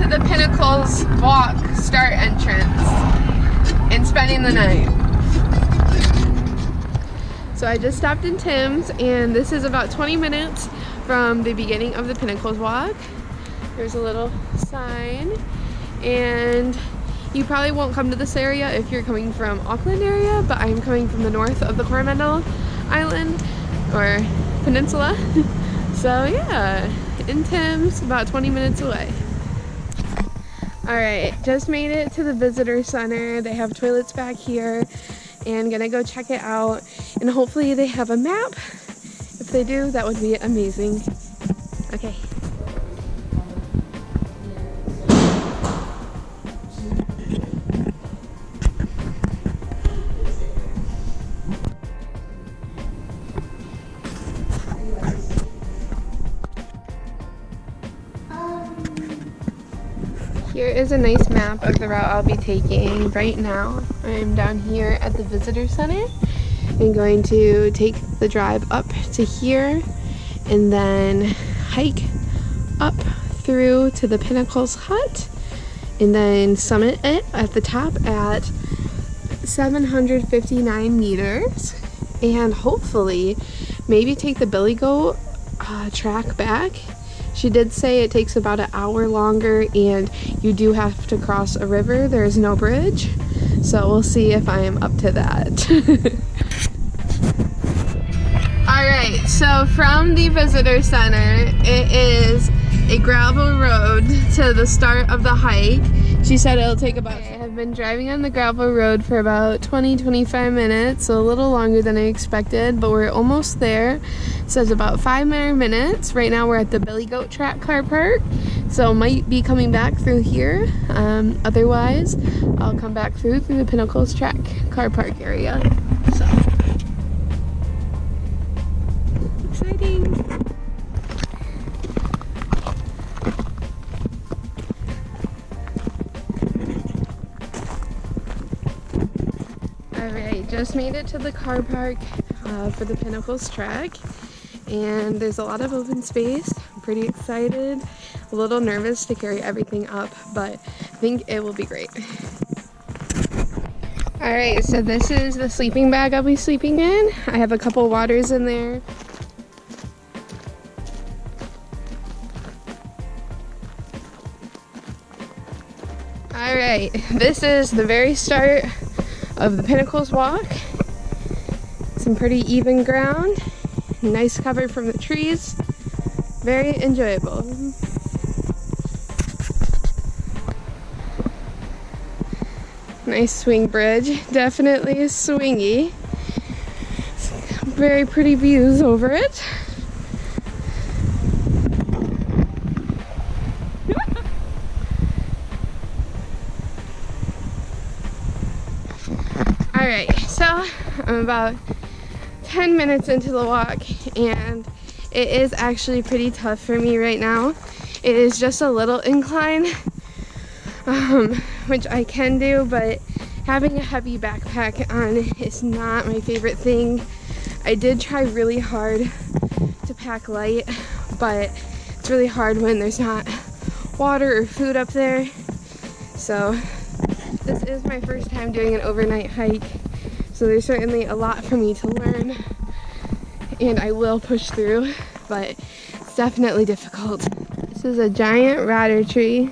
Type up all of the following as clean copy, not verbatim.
to the Pinnacles Walk start entrance and spending the night. So I just stopped in Tim's, and this is about 20 minutes from the beginning of the Pinnacles Walk. There's a little sign, and you probably won't come to this area if you're coming from Auckland area, but I'm coming from the north of the Coromandel Island or Peninsula. So yeah, in Tim's, about 20 minutes away. Alright, just made it to the visitor center. They have toilets back here, and gonna go check it out, and hopefully they have a map. If they do, that would be amazing. Okay. Here is a nice map of the route I'll be taking. Right now, I'm down here at the visitor center. I'm going to take the drive up to here and then hike up through to the Pinnacles hut and then summit it at the top at 759 meters, and hopefully maybe take the billy goat track back. She did say it takes about an hour longer, and you do have to cross a river. There is no bridge, so we'll see if I am up to that. Alright, so from the visitor center, it is a gravel road to the start of the hike. She said it'll take about... I have been driving on the gravel road for about 20-25 minutes, so a little longer than I expected, but we're almost there. It says about 5 more minutes. Right now we're at the Billy Goat Track car park, so might be coming back through here. Otherwise, I'll come back through the Pinnacles Track car park area. So, exciting! Alright, just made it to the car park for the Pinnacles track, and there's a lot of open space. I'm pretty excited, a little nervous to carry everything up, but I think it will be great. Alright, so this is the sleeping bag I'll be sleeping in. I have a couple waters in there. Alright, this is the very start of the Pinnacles walk. Some pretty even ground, nice cover from the trees, very enjoyable. Nice swing bridge, definitely swingy. Very pretty views over it. Alright, so I'm about 10 minutes into the walk, and it is actually pretty tough for me right now. It is just a little incline, which I can do, but having a heavy backpack on is not my favorite thing. I did try really hard to pack light, but it's really hard when there's not water or food up there. So this is my first time doing an overnight hike, so there's certainly a lot for me to learn, and I will push through, but it's definitely difficult. This is a giant radder tree.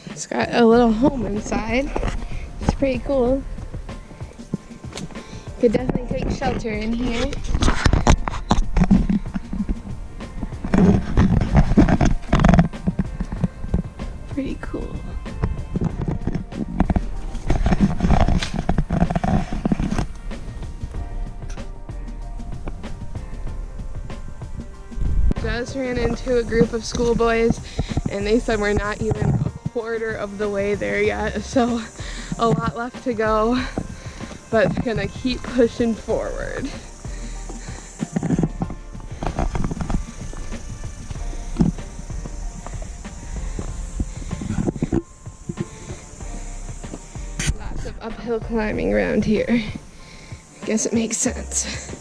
It's got a little home inside. It's pretty cool. Could definitely take shelter in here. Pretty cool. Just ran into a group of schoolboys, and they said we're not even a quarter of the way there yet, so a lot left to go, but gonna keep pushing forward. Lots of uphill climbing around here. I guess it makes sense.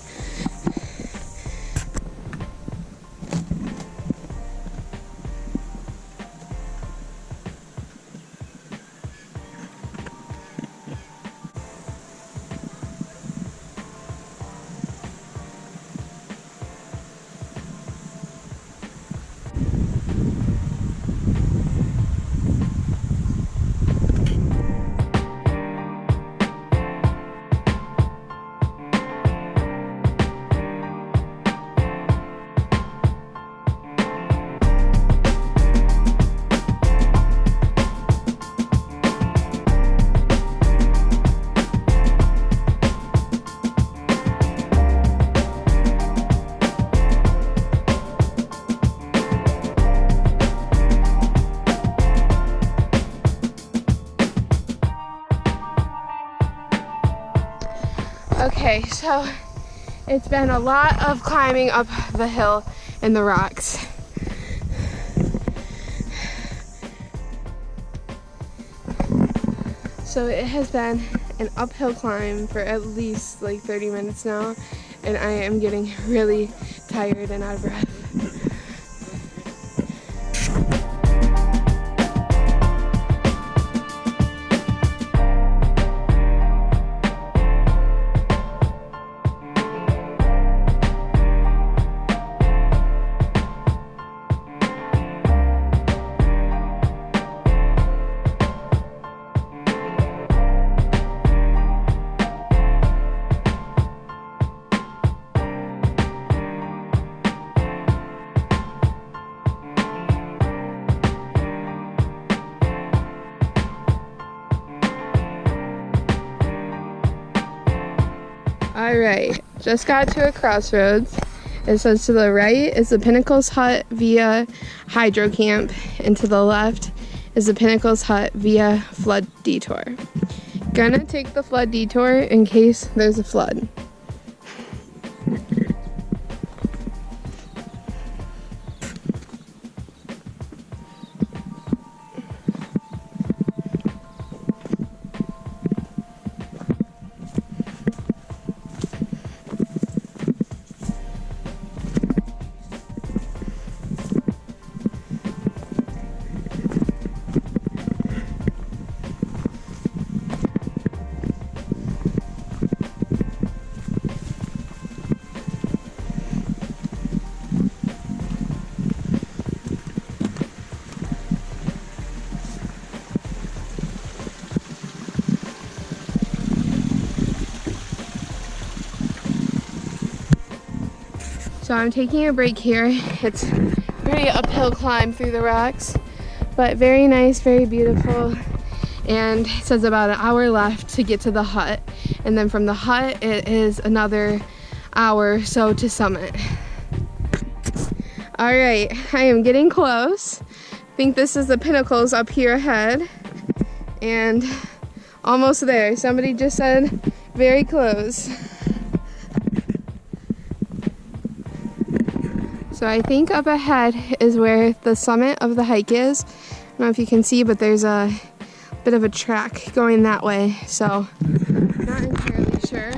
So it's been a lot of climbing up the hill in the rocks. So it has been an uphill climb for at least like 30 minutes now, and I am getting really tired and out of breath. Alright, just got to a crossroads. It says to the right is the Pinnacles Hut via Hydro Camp, and to the left is the Pinnacles Hut via Flood Detour. Gonna take the flood detour in case there's a flood. So I'm taking a break here. It's a very uphill climb through the rocks, but very nice, very beautiful. And it says about an hour left to get to the hut. And then from the hut, it is another hour or so to summit. All right, I am getting close. I think this is the Pinnacles up here ahead. And almost there. Somebody just said very close. So I think up ahead is where the summit of the hike is. I don't know if you can see, but there's a bit of a track going that way. So not entirely sure.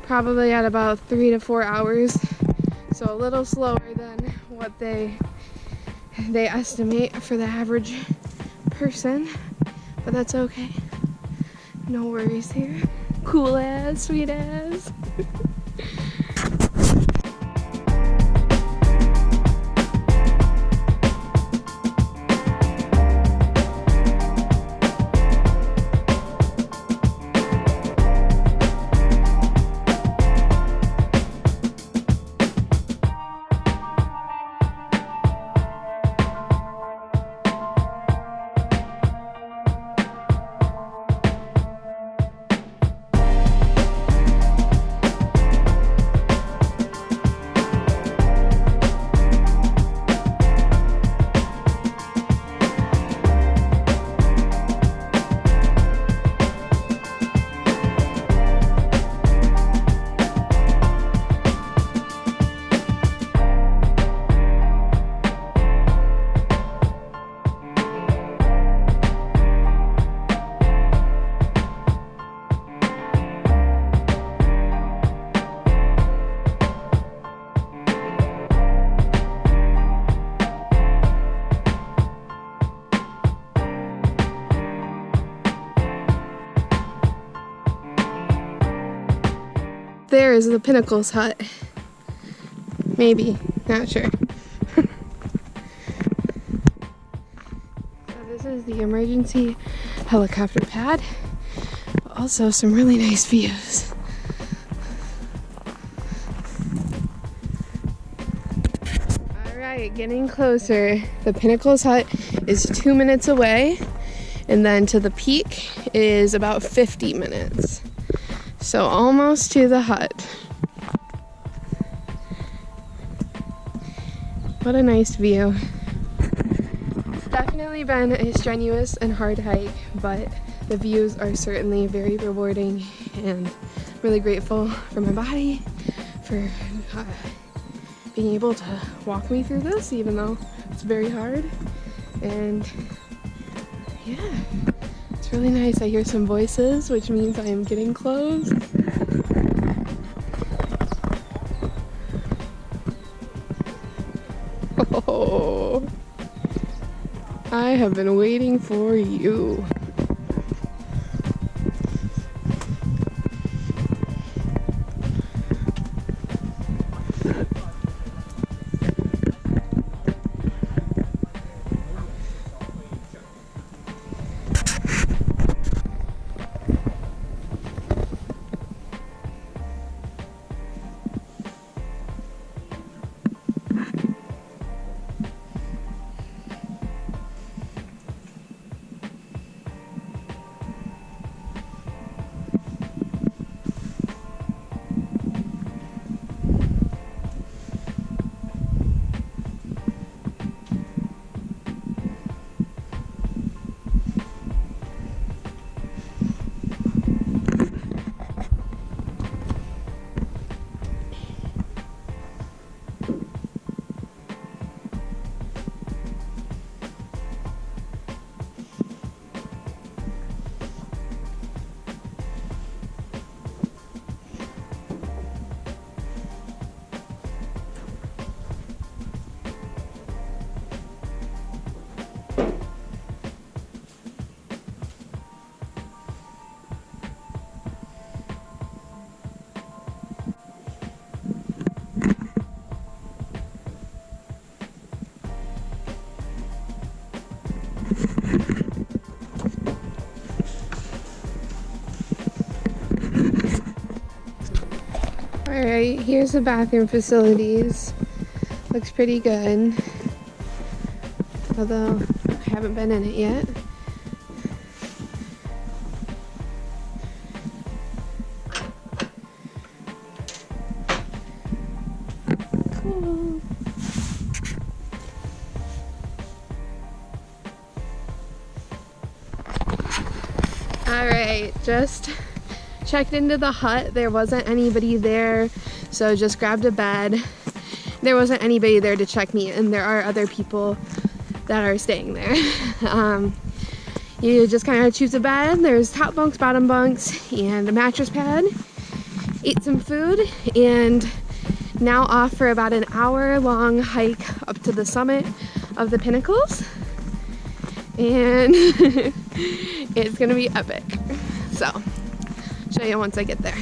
Probably at about 3 to 4 hours. So a little slower than what they estimate for the average person. But that's okay. No worries here. Cool as, sweet as. There is the Pinnacles hut. Maybe, not sure. So this is the emergency helicopter pad, but also some really nice views. Alright, getting closer. The Pinnacles hut is 2 minutes away, and then to the peak is about 50 minutes. So almost to the hut. What a nice view. It's definitely been a strenuous and hard hike, but the views are certainly very rewarding and really grateful for my body, for being able to walk me through this, even though it's very hard. And yeah, it's really nice. I hear some voices, which means I am getting close. Oh, I have been waiting for you. Alright, here's the bathroom facilities. Looks pretty good. Although I haven't been in it yet. Cool. Alright, just checked into the hut. There wasn't anybody there, so just grabbed a bed. There wasn't anybody there to check me in. There are other people that are staying there. You just kind of choose a bed. There's top bunks, bottom bunks, and a mattress pad. Ate some food, and now off for about an hour-long hike up to the summit of the Pinnacles. And it's gonna be epic. So show you once I get there.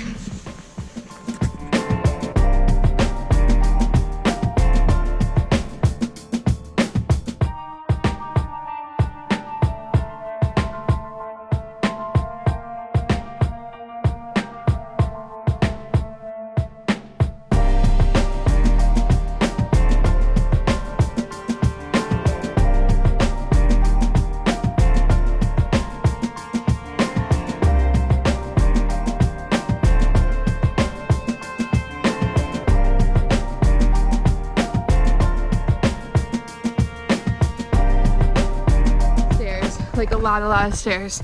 Like a lot of stairs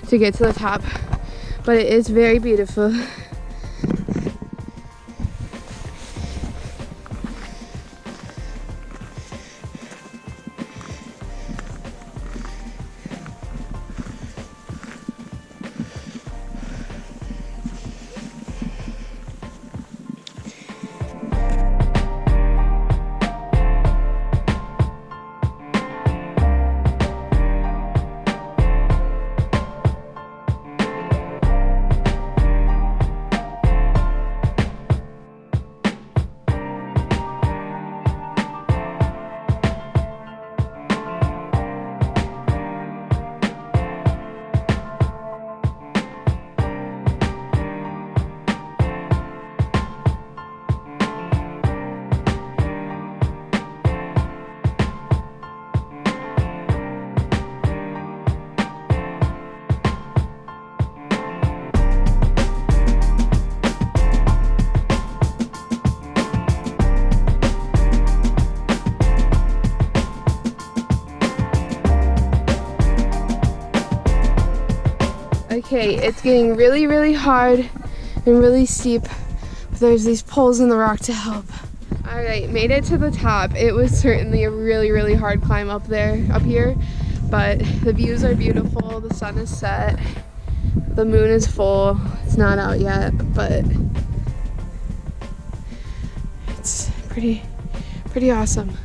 to get to the top, but it is very beautiful. Okay, it's getting really hard and really steep. There's these poles in the rock to help. All right, made it to the top. It was certainly a really, really hard climb up here, but the views are beautiful. The sun is set. The moon is full. It's not out yet, but it's pretty awesome.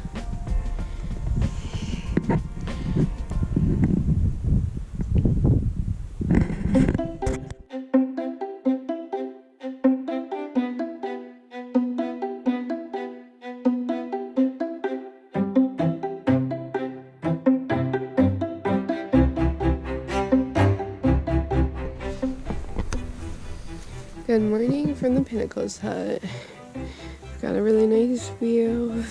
Good morning from the Pinnacles hut. I've got a really nice view.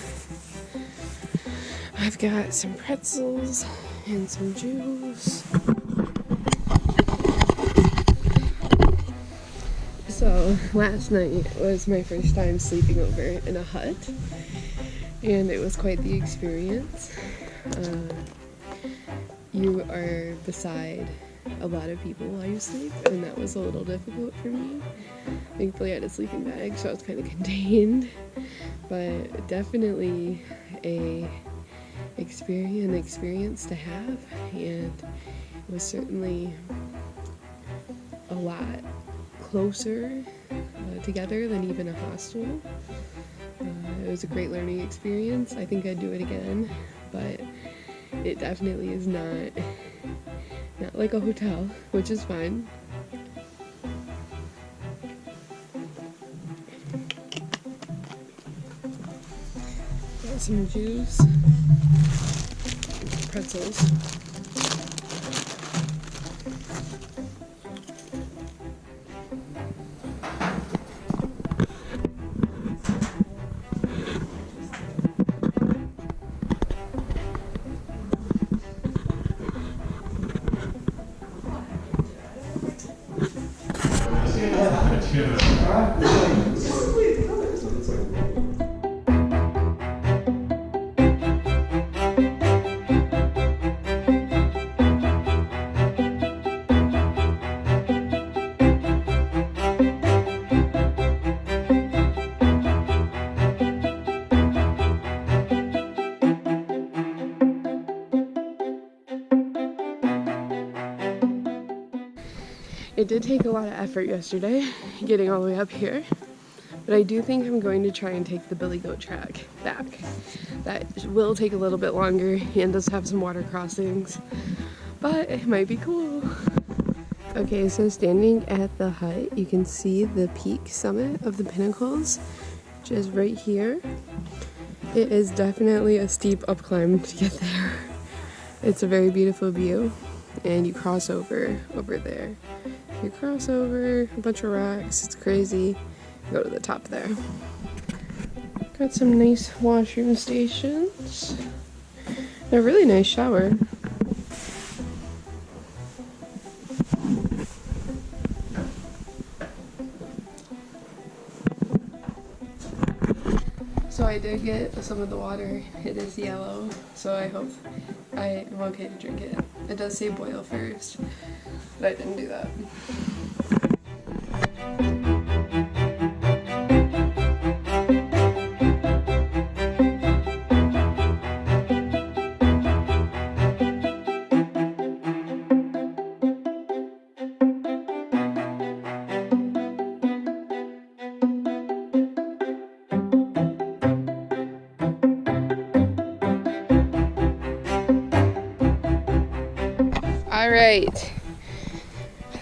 I've got some pretzels and some juice. So last night was my first time sleeping over in a hut, and it was quite the experience. You are beside a lot of people while you sleep, and that was a little difficult for me. Thankfully I had a sleeping bag, so I was kind of contained, but definitely an experience to have, and it was certainly a lot closer together than even a hostel. It was a great learning experience. I think I'd do it again, but it definitely is not like a hotel, which is fine. Got some juice, pretzels. It did take a lot of effort yesterday getting all the way up here, but I do think I'm going to try and take the Billy Goat track back. That will take a little bit longer and does have some water crossings, but it might be cool. Okay, so standing at the hut, you can see the peak summit of the Pinnacles, which is right here. It is definitely a steep up climb to get there. It's a very beautiful view, and you cross over there. You cross over a bunch of rocks, it's crazy. Go to the top there. Got some nice washroom stations. And a really nice shower. So I did get some of the water. It is yellow, so I hope I am okay to drink it. It does say boil first, but I didn't do that. All right,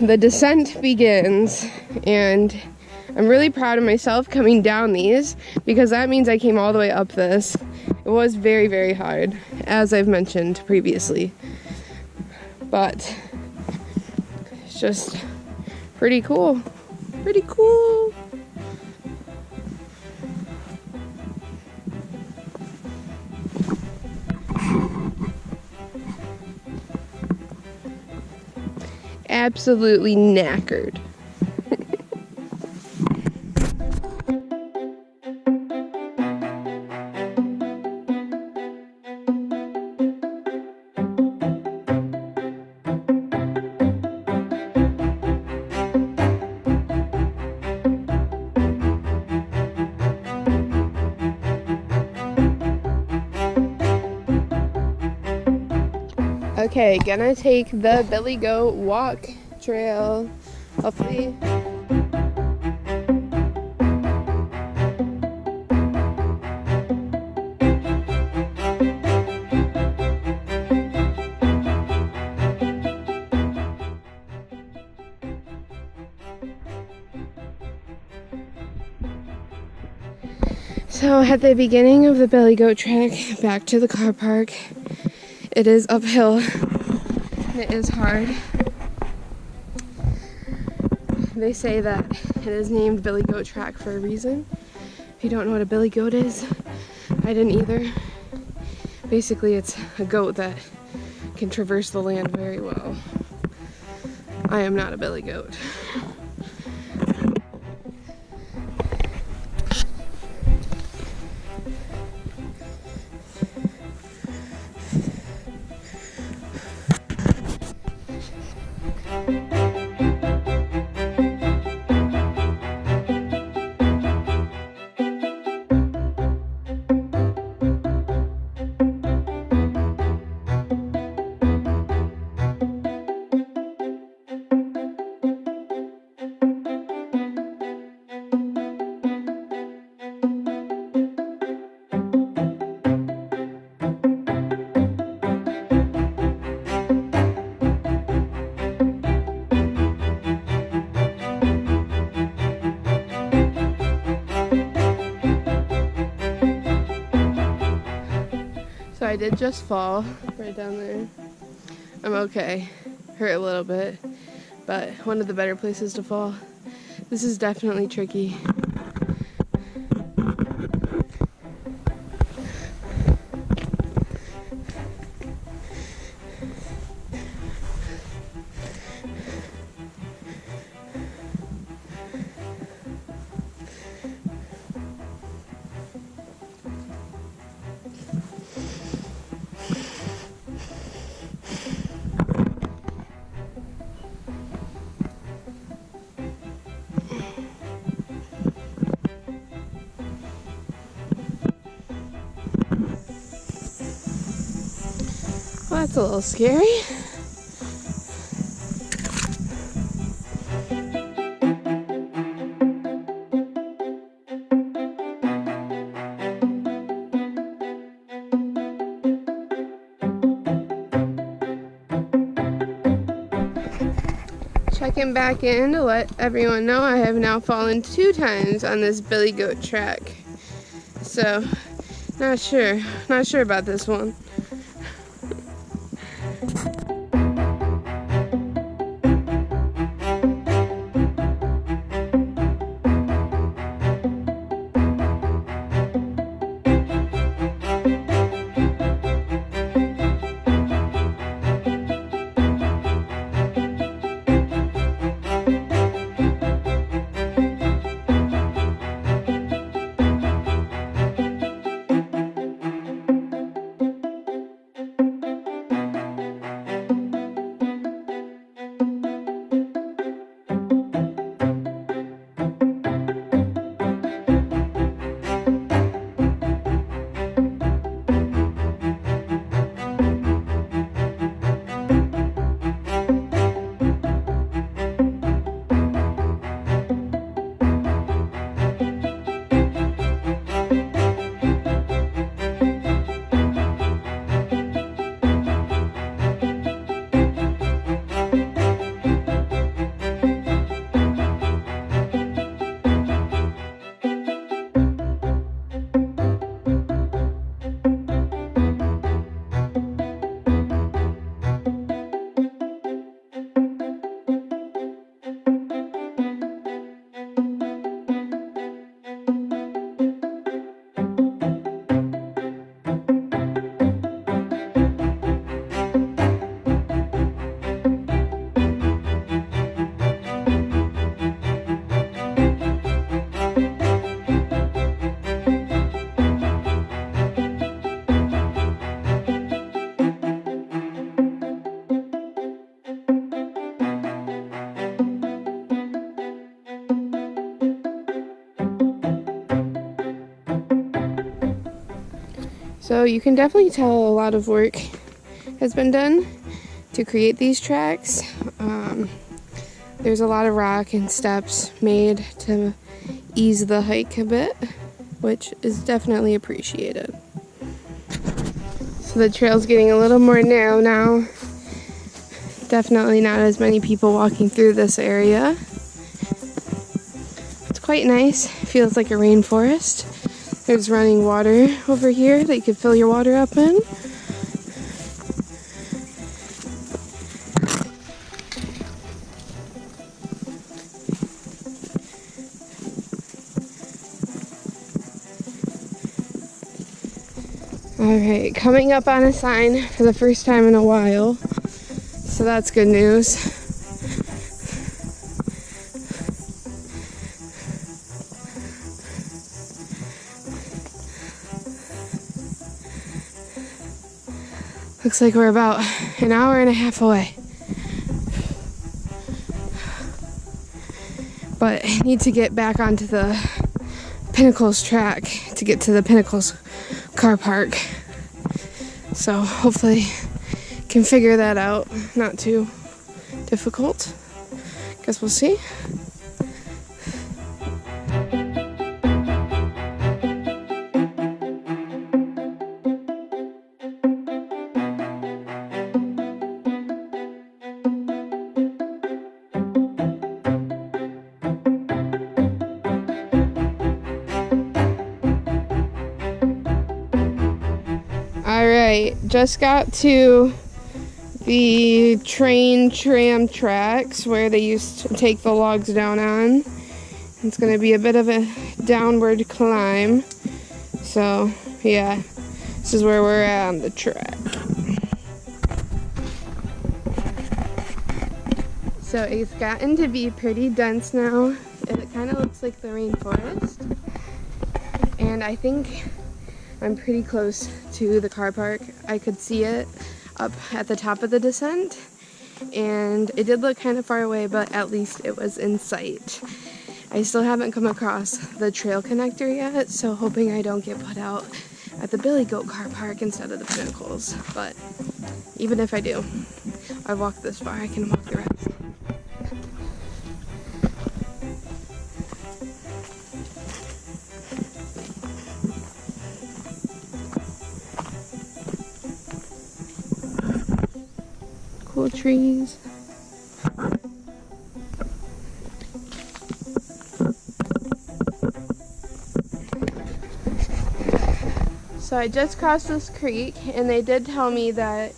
the descent begins, and I'm really proud of myself coming down these, because that means I came all the way up this. It was very, very hard, as I've mentioned previously, but it's just pretty cool. Pretty cool. Absolutely knackered. Okay, gonna take the Billy Goat walk trail. Hopefully. So at the beginning of the Billy Goat trek back to the car park, it is uphill and it is hard. They say that it is named Billy Goat Track for a reason. If you don't know what a billy goat is, I didn't either. Basically, it's a goat that can traverse the land very well. I am not a billy goat. So I did just fall right down there. I'm okay. Hurt a little bit, but one of the better places to fall. This is definitely tricky. Well, that's a little scary. Checking back in to let everyone know I have now fallen 2 times on this Billy Goat track. So, not sure about this one. So you can definitely tell a lot of work has been done. to create these tracks. There's a lot of rock and steps made to ease the hike a bit, which is definitely appreciated. So the trail's getting a little more narrow now. Definitely not as many people walking through this area. It's quite nice. Feels like a rainforest. There's running water over here that you could fill your water up in. Alright, coming up on a sign for the first time in a while, so that's good news. Looks like we're about an hour and a half away. But I need to get back onto the Pinnacles track to get to the Pinnacles car park. So hopefully can figure that out. Not too difficult. Guess we'll see. Alright, just got to the tram tracks where they used to take the logs down on. It's going to be a bit of a downward climb. So, yeah, this is where we're at on the track. So it's gotten to be pretty dense now. It kind of looks like the rainforest. And I think I'm pretty close to the car park. I could see it up at the top of the descent, and it did look kind of far away, but at least it was in sight. I still haven't come across the trail connector yet, so hoping I don't get put out at the Billy Goat car park instead of the Pinnacles. But even if I do, I've walked this far, I can walk the rest. Cool trees. So I just crossed this creek, and they did tell me that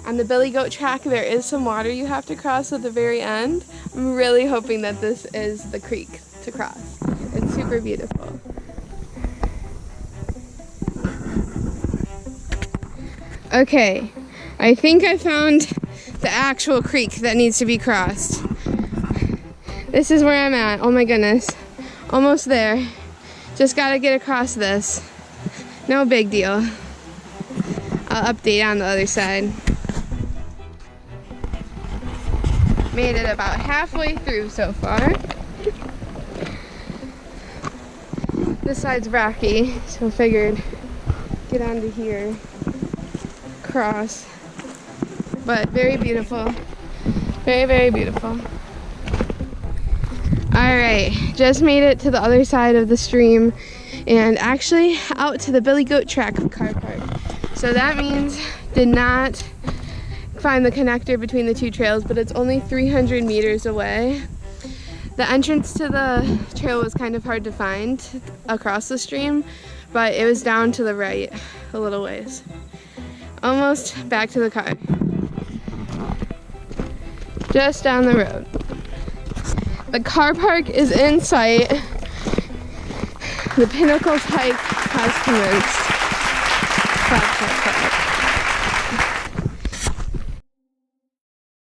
on the Billy Goat track there is some water you have to cross at the very end. I'm really hoping that this is the creek to cross. It's super beautiful. Okay, I think I found the actual creek that needs to be crossed. This is where I'm at. Oh my goodness. Almost there. Just gotta get across this. No big deal. I'll update on the other side. Made it about halfway through so far. This side's rocky, so figured get onto here, cross. But very beautiful. Very, very beautiful. Alright, just made it to the other side of the stream and actually out to the Billy Goat track car park. So that means did not find the connector between the two trails, but it's only 300 meters away. The entrance to the trail was kind of hard to find across the stream, but it was down to the right a little ways. Almost back to the car. Just down the road. The car park is in sight. The Pinnacles hike has commenced.